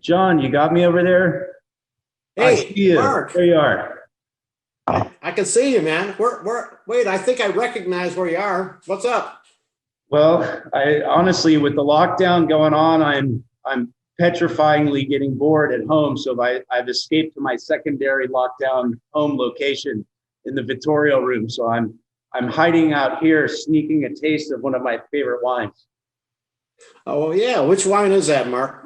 John, you got me over there? I see Hey, you. Mark, There you are. I can see you, man. Wait, I think I recognize where you are. What's up? Well, I honestly, with the lockdown going on, I'm petrifyingly getting bored at home. So I've escaped to my secondary lockdown home location in the Vittorio room. So I'm hiding out here, sneaking a taste of one of my favorite wines. Oh, well, yeah. Which wine is that, Mark?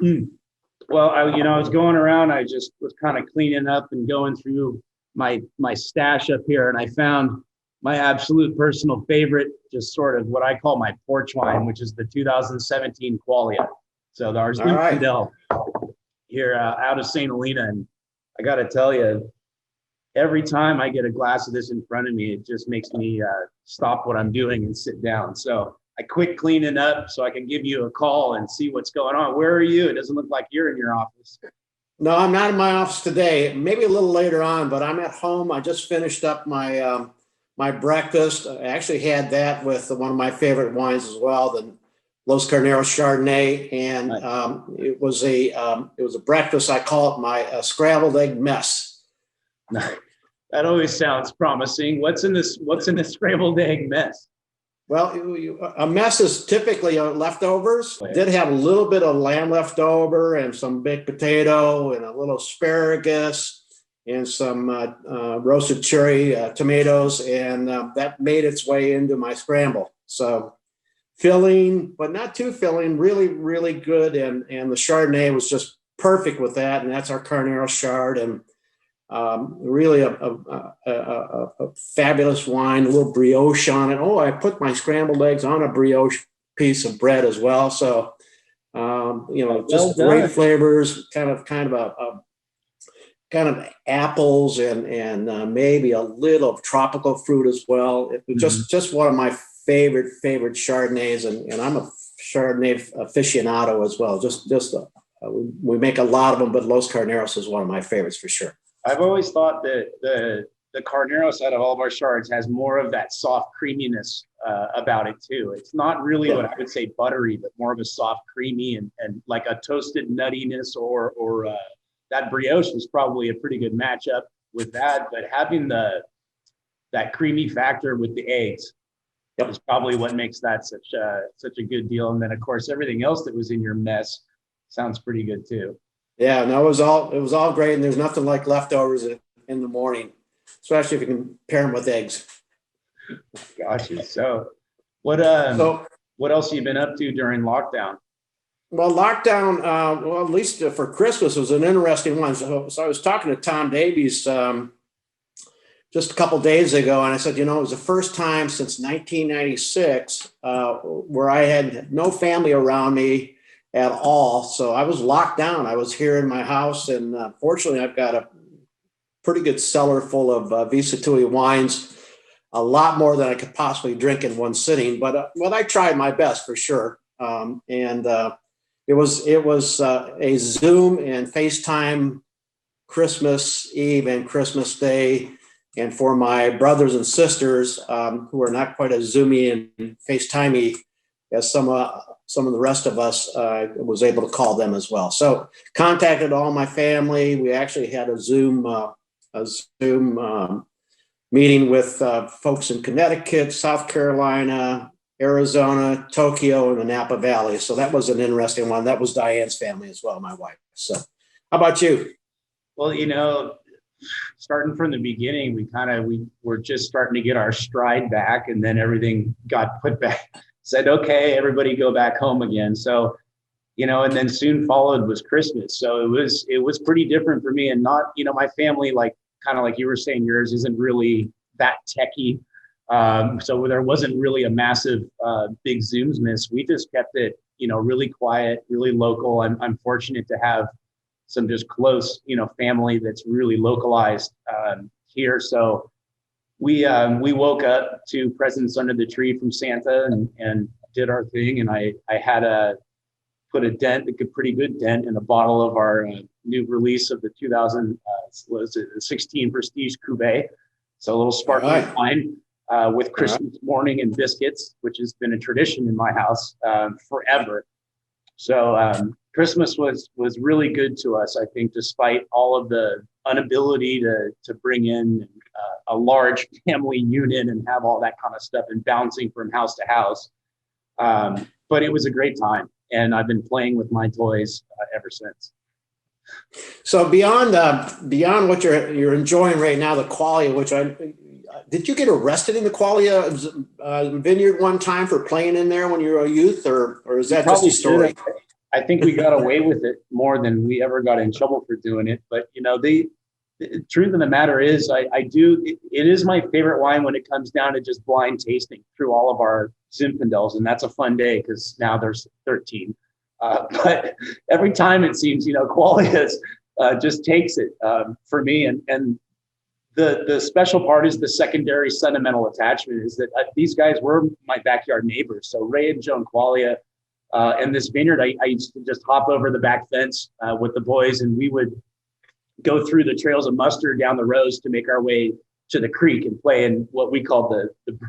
Well, I was going around. I just was kind of cleaning up and going through my stash up here, and I found my absolute personal favorite, just sort of what I call my porch wine, which is the 2017 Qualia. So the All right. Zinfandel here out of St. Helena, and I got to tell you, every time I get a glass of this in front of me, it just makes me stop what I'm doing and sit down. So I quit cleaning up so I can give you a call and see what's going on. Where are you? It doesn't look like you're in your office. No, I'm not in my office today. Maybe a little later on, but I'm at home. I just finished up my breakfast. I actually had that with one of my favorite wines as well, the Los Carneros Chardonnay, and Nice. it was a breakfast. I call it my scrambled egg mess. That always sounds promising. What's in this scrambled egg mess? Well, a mess is typically leftovers. Oh, yeah. Did have a little bit of lamb left over and some baked potato and a little asparagus and some roasted cherry tomatoes, and that made its way into my scramble. So filling, but not too filling, really, really good. And the Chardonnay was just perfect with that. And that's our Carnero Chard. And really a fabulous wine, a little brioche on it. Oh, I put my scrambled eggs on a brioche piece of bread as well. So, just great flavors, kind of apples and maybe a little of tropical fruit as well. It was just one of my favorite Chardonnays, and I'm a Chardonnay aficionado as well. We make a lot of them, but Los Carneros is one of my favorites for sure. I've always thought that the Carneros out of all of our shards has more of that soft creaminess about it too. It's not really what I would say buttery, but more of a soft creamy and like a toasted nuttiness or that brioche was probably a pretty good matchup with that. But having that creamy factor with the eggs is probably what makes that such a good deal. And then of course everything else that was in your mess sounds pretty good too. Yeah, no, it was all great, and there's nothing like leftovers in the morning, especially if you can pair them with eggs. Gotcha. So what else have you been up to during lockdown? Well, lockdown, at least for Christmas, was an interesting one. So I was talking to Tom Davies just a couple days ago, and I said, it was the first time since 1996 where I had no family around me at all. So I was locked down. I was here in my house, and fortunately, I've got a pretty good cellar full of Sattui wines, a lot more than I could possibly drink in one sitting. But I tried my best for sure. It was a Zoom and FaceTime Christmas Eve and Christmas Day, and for my brothers and sisters who are not quite as Zoomy and FaceTimey as some of the rest of us, was able to call them as well. So contacted all my family. We actually had a Zoom meeting with folks in Connecticut, South Carolina, Arizona, Tokyo, and the Napa Valley. So that was an interesting one. That was Diane's family as well, my wife. So how about you? Well, starting from the beginning, we were just starting to get our stride back, and then everything got put back. Said, okay, everybody go back home again. So, and then soon followed was Christmas. So it was pretty different for me, and not, my family, kind of like you were saying, yours isn't really that techie. So there wasn't really a massive big Zooms miss. We just kept it, really quiet, really local. I'm fortunate to have some just close, family that's really localized here. So we woke up to presents under the tree from Santa and did our thing. And I had put a pretty good dent in a bottle of our new release of the 2016 Prestige Cuvée. So a little sparkling wine with Christmas morning and biscuits, which has been a tradition in my house forever. So Christmas was really good to us. I think, despite all of the inability to bring in a large family unit and have all that kind of stuff and bouncing from house to house. But it was a great time, and I've been playing with my toys ever since. So beyond what you're enjoying right now, the qualia, did you get arrested in the qualia vineyard one time for playing in there when you were a youth, or is that just a story? I think we got away with it more than we ever got in trouble for doing it. But the truth of the matter is, it is my favorite wine when it comes down to just blind tasting through all of our Zinfandels, and that's a fun day because now there's 13. But every time it seems, qualia just takes it for me. And the special part is the secondary sentimental attachment is that these guys were my backyard neighbors. So Ray and Joan Qualia and this vineyard, I used to just hop over the back fence with the boys, and we would go through the trails of mustard down the rows to make our way to the creek and play in what we called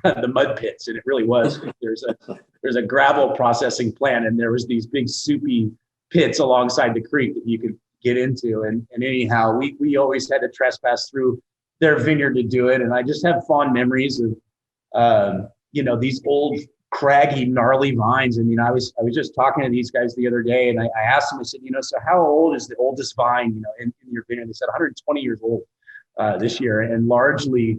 the mud pits. And it really was. There's a gravel processing plant, and there was these big soupy pits alongside the creek that you could get into. And anyhow, we always had to trespass through their vineyard to do it. And I just have fond memories of, these old craggy, gnarly vines. I mean, I was just talking to these guys the other day, and I asked them, I said, so how old is the oldest vine, in your vineyard? They said 120 years old this year, and largely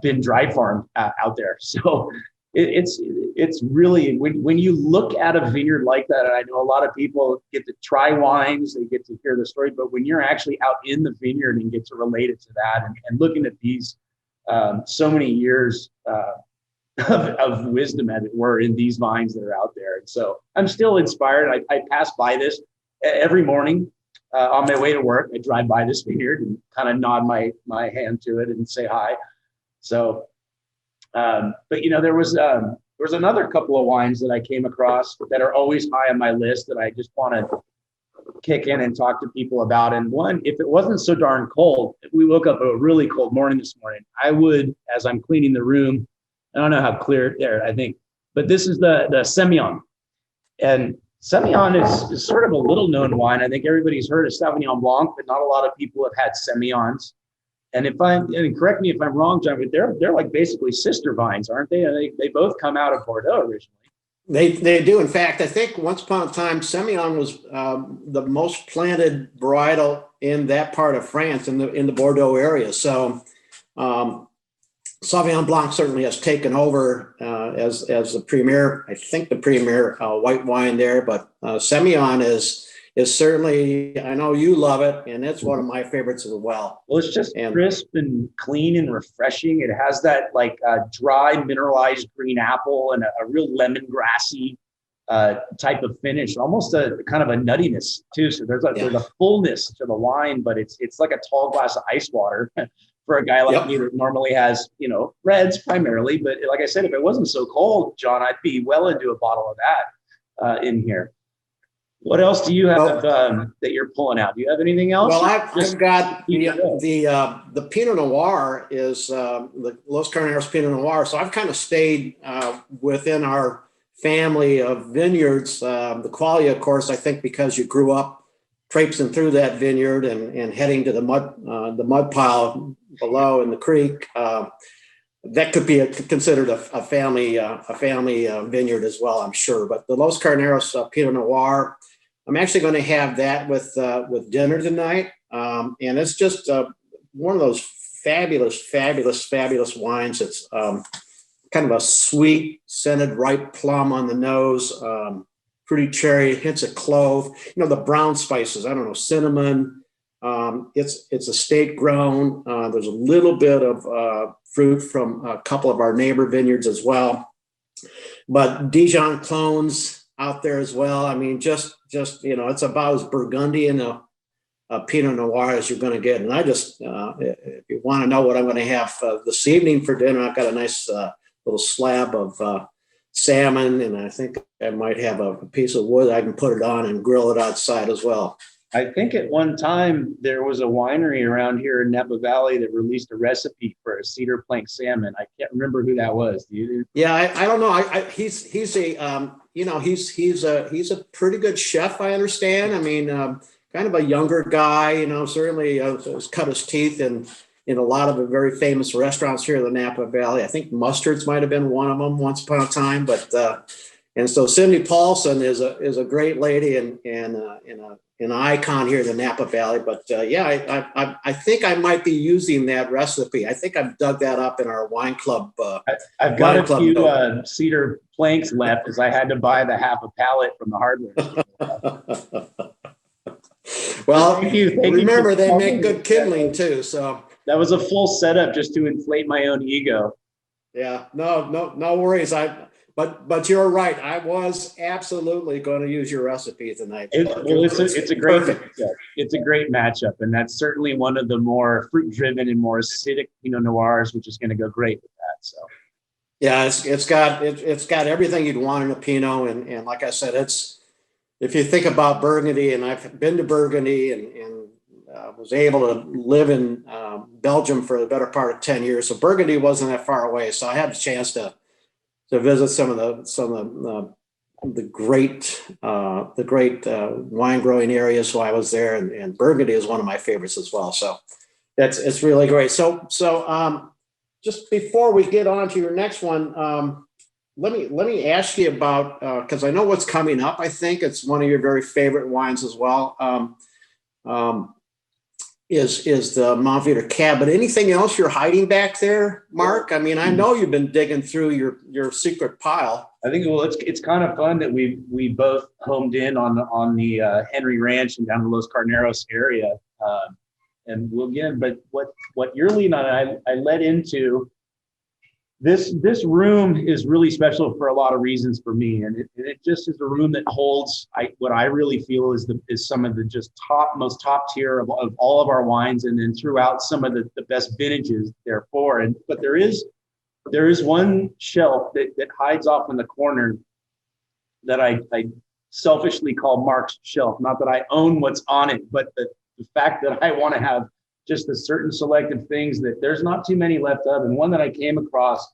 been dry farmed out there. So it's really, when you look at a vineyard like that, and I know a lot of people get to try wines, they get to hear the story, but when you're actually out in the vineyard and get to relate it to that and looking at these so many years of wisdom, as it were, in these vines that are out there. And so I'm still inspired. I pass by this every morning on my way to work. I drive by this vineyard and kind of nod my hand to it and say hi. So, but there was another couple of wines that I came across that are always high on my list that I just want to kick in and talk to people about. And one, if it wasn't so darn cold, if we woke up a really cold morning this morning, I would, as I'm cleaning the room, I don't know how clear there, I think, but this is the Semillon. And Semillon is sort of a little known wine. I think everybody's heard of Sauvignon Blanc, but not a lot of people have had Semillons. And correct me if I'm wrong, John, but they're like basically sister vines, aren't they? They both come out of Bordeaux originally. They do. In fact, I think once upon a time, Semillon was the most planted varietal in that part of France, in the Bordeaux area. So Sauvignon Blanc certainly has taken over as the premier, I think the premier white wine there. But Semillon is certainly, I know you love it, and it's one of my favorites as well. Well, it's just crisp and clean and refreshing. It has that dry mineralized green apple and a real lemongrassy type of finish, almost a kind of a nuttiness too. So there's a fullness to the wine, but it's like a tall glass of ice water for a guy like me that normally has, reds primarily. But like I said, if it wasn't so cold, John, I'd be well into a bottle of that in here. What else do you have that you're pulling out? Do you have anything else? Well, I've got the Pinot Noir is the Los Carneros Pinot Noir. So I've kind of stayed within our family of vineyards. The qualia, of course, I think because you grew up traipsing through that vineyard and heading to the mud pile below in the creek. That could be considered a family vineyard as well, I'm sure. But the Los Carneros Pinot Noir, I'm actually going to have that with dinner tonight, and it's just one of those fabulous wines. It's kind of a sweet, scented, ripe plum on the nose, pretty cherry, hints of clove. The brown spices. I don't know, cinnamon. It's estate grown. There's a little bit of fruit from a couple of our neighbor vineyards as well, but Dijon clones out there as well. I mean, just it's about as Burgundian a Pinot Noir as you're going to get. And I just, if you want to know what I'm going to have this evening for dinner, I've got a nice little slab of salmon, and I think I might have a piece of wood I can put it on and grill it outside as well. I think at one time there was a winery around here in Napa Valley that released a recipe for a cedar plank salmon. I can't remember who that was. Do you? Yeah, I don't know. He's a he's a pretty good chef. I understand. I mean, kind of a younger guy. Certainly has cut his teeth in a lot of the very famous restaurants here in the Napa Valley. I think Mustard's might have been one of them once upon a time. But and so Cindy Paulson is a great lady and an icon here in the Napa Valley. But I think I might be using that recipe. I think I've dug that up in our wine club. I've got a few cedar planks left because I had to buy the half a pallet from the hardware store. Well, thank you remember they make good kindling too. So that was a full setup just to inflate my own ego. Yeah, no worries. But you're right. I was absolutely going to use your recipe tonight. It's a great matchup, and that's certainly one of the more fruit-driven and more acidic Pinot Noirs, which is going to go great with that. So, yeah, it's got everything you'd want in a Pinot, and like I said, if you think about Burgundy, and I've been to Burgundy and was able to live in Belgium for the better part of 10 years, so Burgundy wasn't that far away. So I had a chance to visit some of the great wine growing areas. So I was there, and Burgundy is one of my favorites as well. So it's really great. So just before we get on to your next one, let me ask you about because I know what's coming up. I think it's one of your very favorite wines as well. Is the Montveter Cab, but anything else you're hiding back there, Mark? I mean, I know you've been digging through your secret pile. I think it's kind of fun that we both homed in on the Henry Ranch and down the Los Carneros area, and we'll get. But what you're leading on, I led into. This room is really special for a lot of reasons for me, and it just is a room that holds what I really feel is some of the just most top tier of all of our wines, and then throughout some of the best vintages. Therefore, but there is one shelf that hides off in the corner that I selfishly call Marc's shelf. Not that I own what's on it, but the fact that I want to have just the certain selective things that there's not too many left of, and one that I came across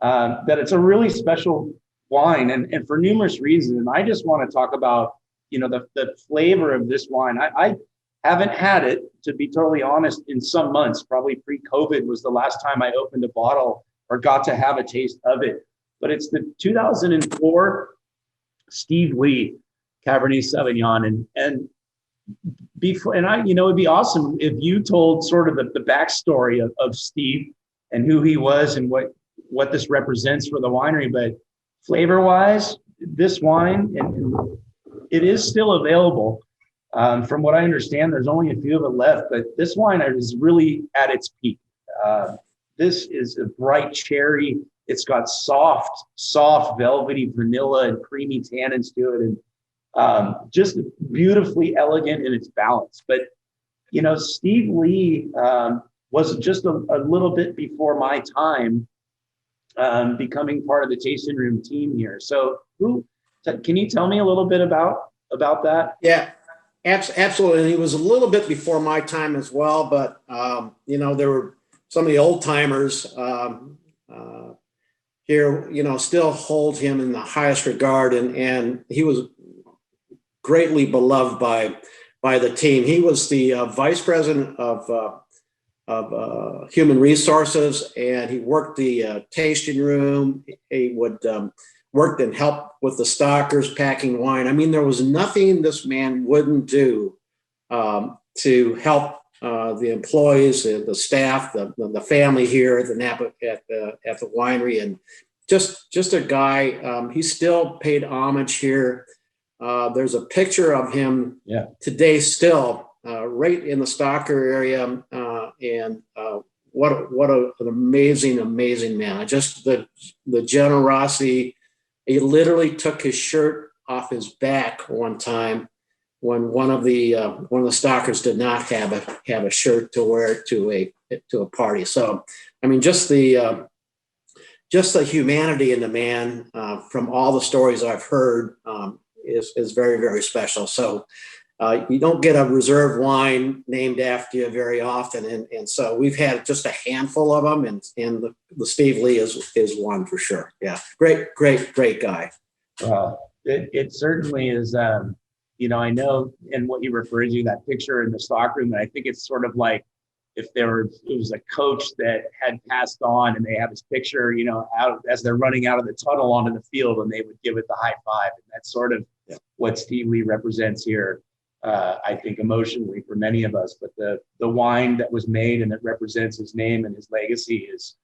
that it's a really special wine, and for numerous reasons. And I just want to talk about the flavor of this wine. I haven't had it, to be totally honest, in some months. Probably pre-COVID was the last time I opened a bottle or got to have a taste of it. But it's the 2004 Steve Lee Cabernet Sauvignon, and before, and it'd be awesome if you told sort of the backstory of Steve and who he was and what this represents for the winery. But flavor wise, this wine, and it is still available. From what I understand, there's only a few of it left, but this wine is really at its peak. This is a bright cherry. It's got soft, velvety vanilla and creamy tannins to it, and just beautifully elegant in its balance. But Steve Lee was just a little bit before my time becoming part of the tasting room team here. So can you tell me a little bit about that? Yeah, absolutely. And he was a little bit before my time as well, but there were some of the old timers here, still hold him in the highest regard, and he was greatly beloved by the team. He was the vice president of human resources, and he worked the tasting room. He would worked and helped with the stockers packing wine. I mean, there was nothing this man wouldn't do to help the employees, the staff, the family here at the Napa at the winery, and just a guy. He still paid homage here. There's a picture of him today still right in the stocker area, and what an amazing man. Just the generosity. He literally took his shirt off his back one time when one of the stockers did not have a shirt to wear to a party. So, I mean, just the humanity in the man, from all the stories I've heard, is very, very special. So, You don't get a reserve wine named after you very often. And so we've had just a handful of them, and the Steve Lee is one for sure. Yeah. Great guy. Well, it certainly is. I know in what you referred to, that picture in the stockroom, and I think it's sort of like if it was a coach that had passed on and they have his picture, out as they're running out of the tunnel onto the field, and they would give it the high five. And that's sort of what Steve Lee represents here. I think emotionally for many of us, but the wine that was made and that represents his name and his legacy is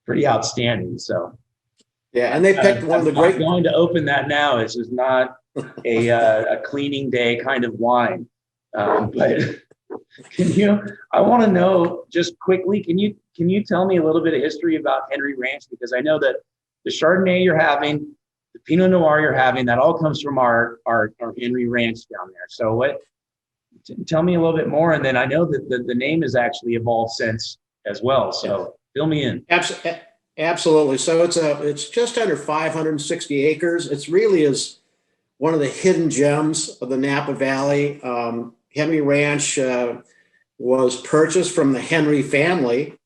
pretty outstanding. So, yeah, and they picked one of the great. I'm going to open that now. This is not a cleaning day kind of wine, but I want to know just quickly. Can you tell me a little bit of history about Henry Ranch, because I know that the Chardonnay you're having, the Pinot Noir you're having, that all comes from our Henry Ranch down there. So tell me a little bit more. And then I know that the name has actually evolved since as well. So fill me in. Absolutely. So it's just under 560 acres. It's really is one of the hidden gems of the Napa Valley. Henry Ranch was purchased from the Henry family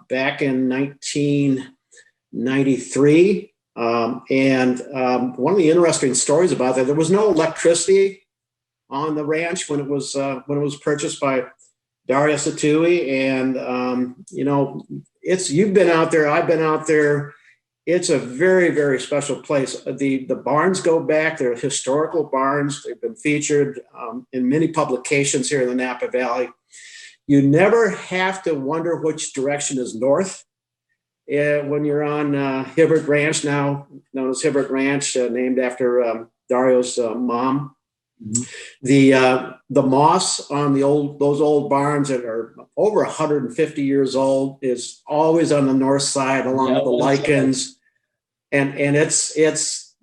back in 1993. And one of the interesting stories about that, there was no electricity on the ranch when it was purchased by Dario Sattui. And you've been out there, I've been out there. It's a very, very special place. The barns go back. They're historical barns. They've been featured in many publications here in the Napa Valley. You never have to wonder which direction is north. When you're on Hibbert Ranch, now known as Hibbert Ranch, named after Dario's mom. Mm-hmm. The moss on those old barns that are over 150 years old is always on the north side, along with the lichens, and it's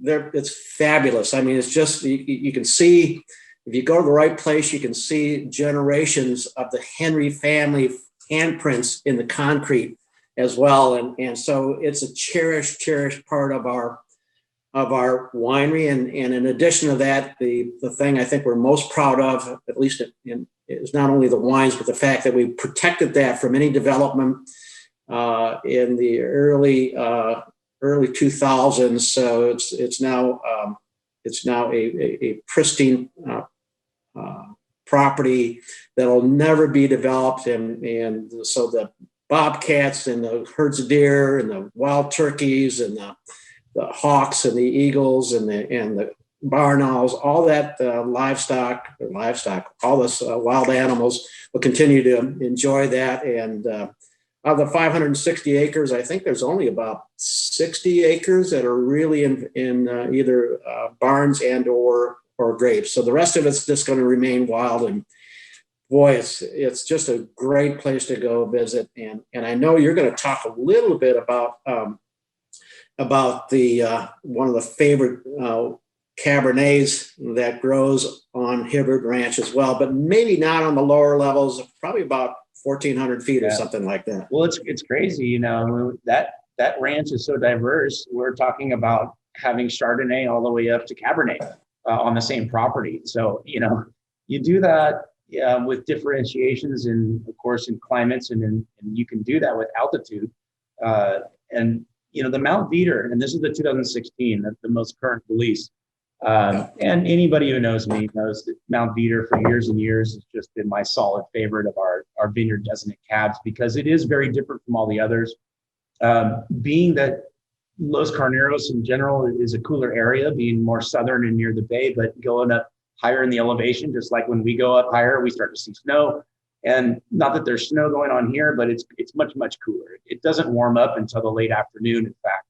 fabulous. I mean, it's just you can see, if you go to the right place, you can see generations of the Henry family handprints in the concrete as well, and so it's a cherished part of our winery. And in addition to that, the thing I think we're most proud of, at least is not only the wines, but the fact that we protected that from any development in the early 2000s. So it's now a pristine property that'll never be developed, and so the bobcats and the herds of deer and the wild turkeys and the hawks and the eagles and the barn owls, all that livestock, all this wild animals will continue to enjoy that. And of the 560 acres, I think there's only about 60 acres that are really in either barns and or grapes. So the rest of it's just going to remain wild. And boy, it's just a great place to go visit. And I know you're going to talk a little bit about the one of the favorite Cabernets that grows on Hibbert Ranch as well, but maybe not on the lower levels, probably about 1,400 feet or something like that. Well, it's crazy, that ranch is so diverse. We're talking about having Chardonnay all the way up to Cabernet on the same property. So, you do that with differentiations and, of course, in climates, and you can do that with altitude. And the Mount Veeder, and this is the 2016, the most current release. And anybody who knows me knows that Mount Veeder for years and years has just been my solid favorite of our vineyard designate cabs, because it is very different from all the others. Being that Los Carneros in general is a cooler area, being more southern and near the bay, but going up higher in the elevation, just like when we go up higher, we start to see snow. And not that there's snow going on here, but it's much, much cooler. It doesn't warm up until the late afternoon, in fact.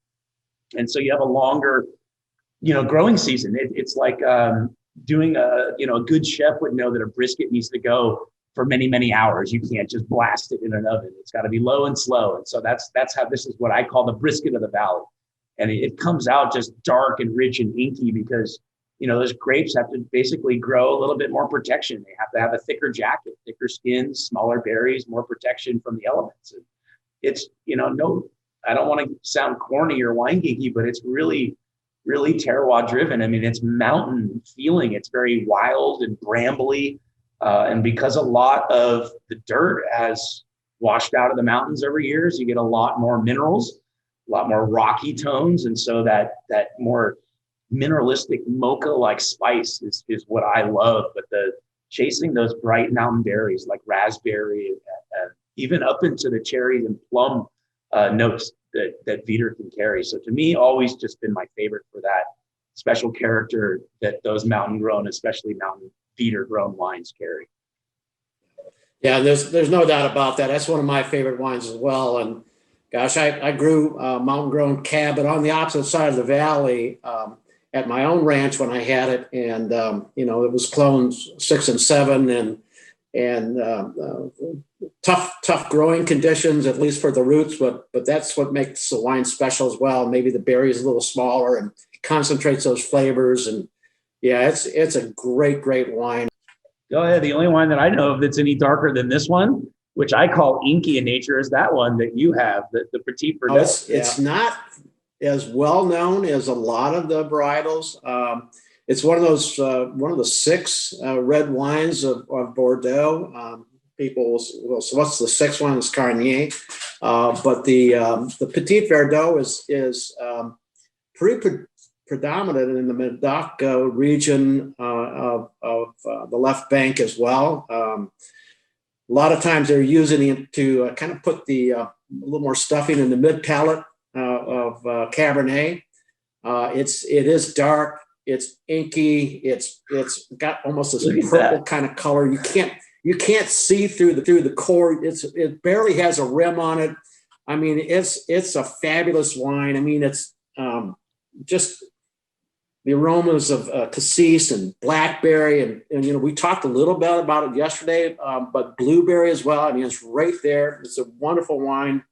And so you have a longer, growing season. It's like doing a good chef would know that a brisket needs to go for many, many hours. You can't just blast it in an oven. It's got to be low and slow. And so that's how this is what I call the brisket of the valley. And it comes out just dark and rich and inky because those grapes have to basically grow a little bit more protection. They have to have a thicker jacket, thicker skins, smaller berries, more protection from the elements. And it's, I don't want to sound corny or wine geeky, but it's really really terroir driven. I mean, it's mountain feeling. It's very wild and brambly. And because a lot of the dirt has washed out of the mountains over years, you get a lot more minerals, a lot more rocky tones. And so that more mineralistic mocha-like spice is what I love. But chasing those bright mountain berries like raspberry, even up into the cherry and plum notes that Vieder can carry. So to me, always just been my favorite for that special character that those mountain grown, especially mountain Vieder grown wines carry. Yeah, there's no doubt about that. That's one of my favorite wines as well. And gosh, I grew mountain grown cab, but on the opposite side of the valley at my own ranch when I had it. And, it was clones 6 and 7 and tough growing conditions, at least for the roots, but that's what makes the wine special as well. Maybe the berry is a little smaller and concentrates those flavors. And yeah, it's a great wine. Go ahead. The only wine that I know of that's any darker than this one, which I call inky in nature, is that one that you have, the Petit Verdot. It's not as well known as a lot of the varietals. It's one of the 6 red wines of Bordeaux. People will, so what's the 6th one? It's Carnier. But the Petit Verdot is pretty predominant in the Medoc region of the left bank as well. A lot of times they're using it to kind of put a little more stuffing in the mid palate of Cabernet. It is dark. It's inky. It's got almost this purple kind of color. You can't see through the core. It barely has a rim on it. I mean, it's a fabulous wine. I mean, it's just the aromas of cassis and blackberry, and we talked a little bit about it yesterday, but blueberry as well. I mean, it's right there. It's a wonderful wine.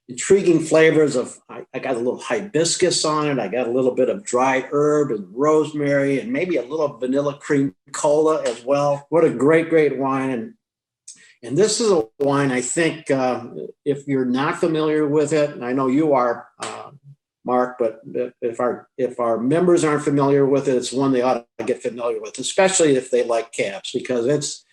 Intriguing flavors of, I got a little hibiscus on it. I got a little bit of dried herb and rosemary and maybe a little vanilla cream cola as well. What a great wine. And this is a wine, I think, if you're not familiar with it, and I know you are, Mark, but if our members aren't familiar with it, it's one they ought to get familiar with, especially if they like cabs, because it's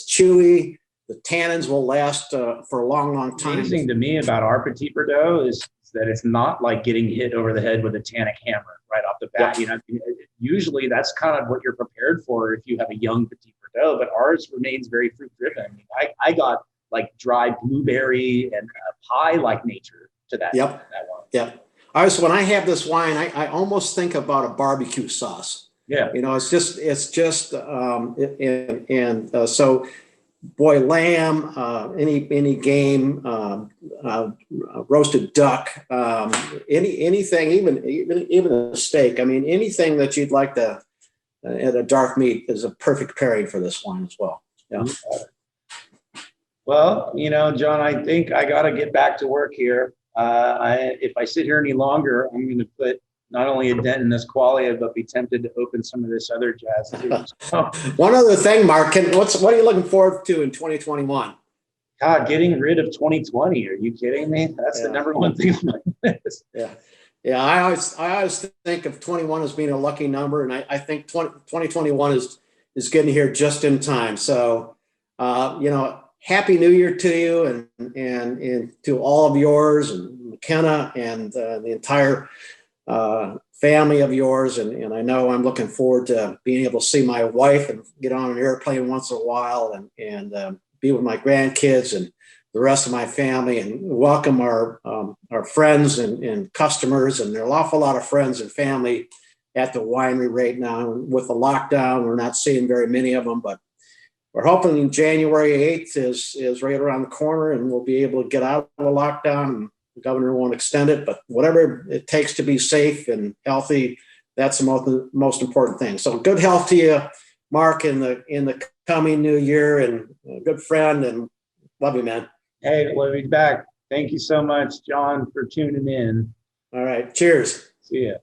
chewy. The tannins will last for a long time. Amazing to me about our Petit Verdot is that it's not like getting hit over the head with a tannic hammer right off the bat. Yeah. Usually that's kind of what you're prepared for if you have a young Petit Verdot, but ours remains very fruit driven. I mean, I got like dried blueberry and pie-like nature to that. Yep. That one. Yep. All right. So when I have this wine, I almost think about a barbecue sauce. Yeah. So. Boy, lamb, any game, roasted duck, anything, even a steak. I mean, anything that you'd like to at a dark meat is a perfect pairing for this wine as well. Yeah. Well, John, I think I got to get back to work here. If I sit here any longer, I'm going to put not only a dent in this qualia, but be tempted to open some of this other jazz too. So, one other thing, Mark, what are you looking forward to in 2021? God, getting rid of 2020. Are you kidding me? That's the number one thing on my list. Yeah. I always think of 21 as being a lucky number, and I think 2021 is getting here just in time. So, Happy New Year to you and to all of yours and McKenna and the entire family of yours, and I know I'm looking forward to being able to see my wife and get on an airplane once in a while and be with my grandkids and the rest of my family and welcome our friends and customers. And there are an awful lot of friends and family at the winery right now. With the lockdown, we're not seeing very many of them, but we're hoping January 8th is right around the corner and we'll be able to get out of the lockdown. And the governor won't extend it, but whatever it takes to be safe and healthy, that's the most important thing. So good health to you, Mark, in the coming new year, and a good friend, and love you, man. Hey, we'll be back. Thank you so much, John, for tuning in. All right. Cheers. See ya.